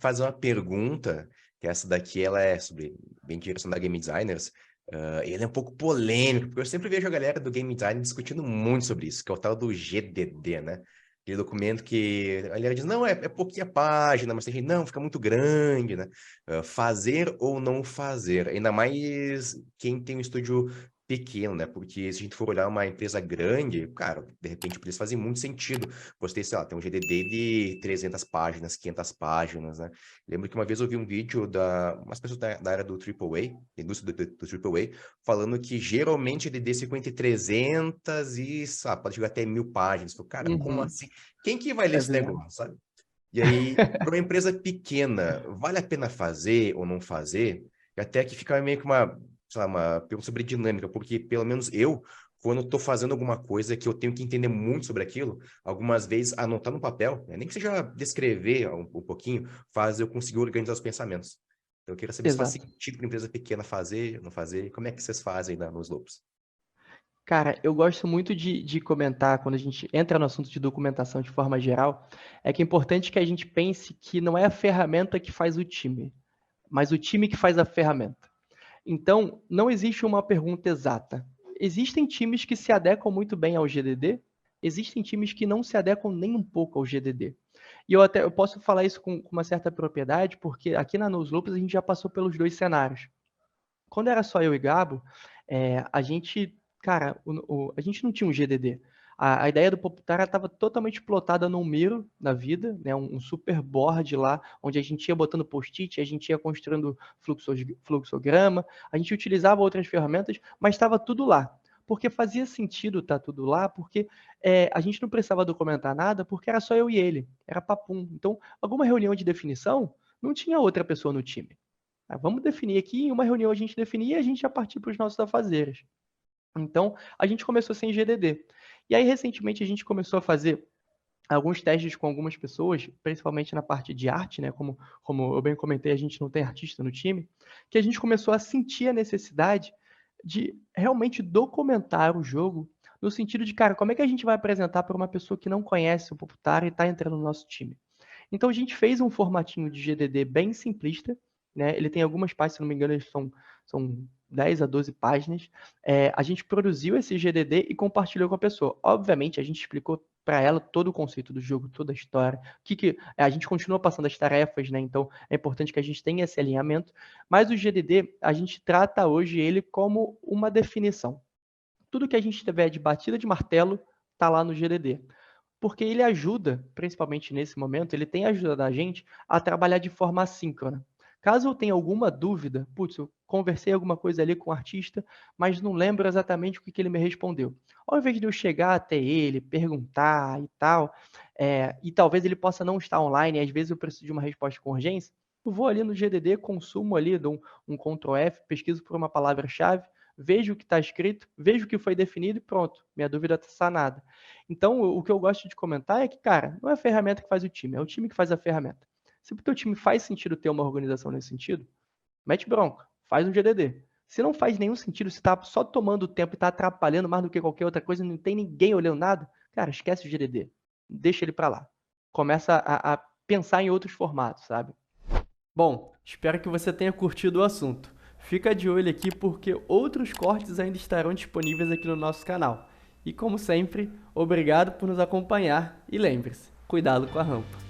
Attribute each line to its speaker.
Speaker 1: fazer uma pergunta, que essa daqui ela é sobre bem direção da Game Designers, e ele é um pouco polêmico, porque eu sempre vejo a galera do Game Design discutindo muito sobre isso, que é o tal do GDD, né? Aquele documento que a galera diz, não, é pouquinha página, mas tem gente, não, fica muito grande, né? Fazer ou não fazer, ainda mais quem tem um estúdio pequeno, né? Porque se a gente for olhar uma empresa grande, cara, de repente por isso faz muito sentido você ter, sei lá, tem um GDD de 300 páginas, 500 páginas, né? Lembro que uma vez eu vi um vídeo umas pessoas da área do AAA, da indústria do AAA, falando que geralmente GDD fica entre 300 e, sabe, pode chegar até 1000 páginas. Falei, cara, como
Speaker 2: Uhum,
Speaker 1: assim? Quem que vai ler
Speaker 2: é
Speaker 1: esse
Speaker 2: verdade.
Speaker 1: negócio, sabe? E aí, para uma empresa pequena, vale a pena fazer ou não fazer? E até que fica meio que uma, sei lá, uma pergunta sobre dinâmica, porque pelo menos eu, quando estou fazendo alguma coisa que eu tenho que entender muito sobre aquilo, algumas vezes anotar no papel, né, nem que seja descrever um pouquinho, faz eu conseguir organizar os pensamentos. Então, eu queria saber se faz
Speaker 2: Exato.
Speaker 1: sentido para uma empresa pequena fazer, não fazer, como é que vocês fazem nos Lobos?
Speaker 2: Cara, eu gosto muito de comentar, quando a gente entra no assunto de documentação de forma geral, é que é importante que a gente pense que não é a ferramenta que faz o time, mas o time que faz a ferramenta. Então, não existe uma pergunta exata. Existem times que se adequam muito bem ao GDD, existem times que não se adequam nem um pouco ao GDD. E eu posso falar isso com uma certa propriedade, porque aqui na Nos Loops a gente já passou pelos dois cenários. Quando era só eu e Gabo, a gente, cara, a gente não tinha um GDD. A ideia do Poptara estava totalmente plotada num Miro na vida, né, um super board lá, onde a gente ia botando post-it, a gente ia construindo fluxograma, a gente utilizava outras ferramentas, mas estava tudo lá. Porque fazia sentido estar tudo lá, porque a gente não precisava documentar nada, porque era só eu e ele, era papum. Então, alguma reunião de definição, não tinha outra pessoa no time. Vamos definir aqui, em uma reunião a gente definia e a gente já partir para os nossos afazeres. Então, a gente começou sem GDD. E aí, recentemente, a gente começou a fazer alguns testes com algumas pessoas, principalmente na parte de arte, né? Como eu bem comentei, a gente não tem artista no time, que a gente começou a sentir a necessidade de realmente documentar o jogo, no sentido de, cara, como é que a gente vai apresentar para uma pessoa que não conhece o Poputar e está entrando no nosso time? Então a gente fez um formatinho de GDD bem simplista, né? Ele tem algumas páginas, se não me engano, são 10 a 12 páginas. A gente produziu esse GDD e compartilhou com a pessoa. Obviamente, a gente explicou para ela todo o conceito do jogo, toda a história, a gente continua passando as tarefas, né? Então é importante que a gente tenha esse alinhamento. Mas o GDD, a gente trata hoje ele como uma definição. Tudo que a gente tiver de batida de martelo está lá no GDD, porque ele ajuda, principalmente nesse momento, ele tem ajudado a gente a trabalhar de forma assíncrona. Caso eu tenha alguma dúvida, putz, eu conversei alguma coisa ali com o artista, mas não lembro exatamente o que ele me respondeu. Ao invés de eu chegar até ele, perguntar e tal, e talvez ele possa não estar online, e às vezes eu preciso de uma resposta com urgência, eu vou ali no GDD, consumo ali, dou um Ctrl F, pesquiso por uma palavra-chave, vejo o que está escrito, vejo o que foi definido e pronto, minha dúvida está sanada. Então, o que eu gosto de comentar é que, cara, não é a ferramenta que faz o time, é o time que faz a ferramenta. Se o teu time faz sentido ter uma organização nesse sentido, mete bronca, faz um GDD. Se não faz nenhum sentido, se tá só tomando tempo e tá atrapalhando mais do que qualquer outra coisa, não tem ninguém olhando nada, cara, esquece o GDD. Deixa ele para lá. Começa a pensar em outros formatos, sabe? Bom, espero que você tenha curtido o assunto. Fica de olho aqui porque outros cortes ainda estarão disponíveis aqui no nosso canal. E como sempre, obrigado por nos acompanhar e lembre-se, cuidado com a rampa.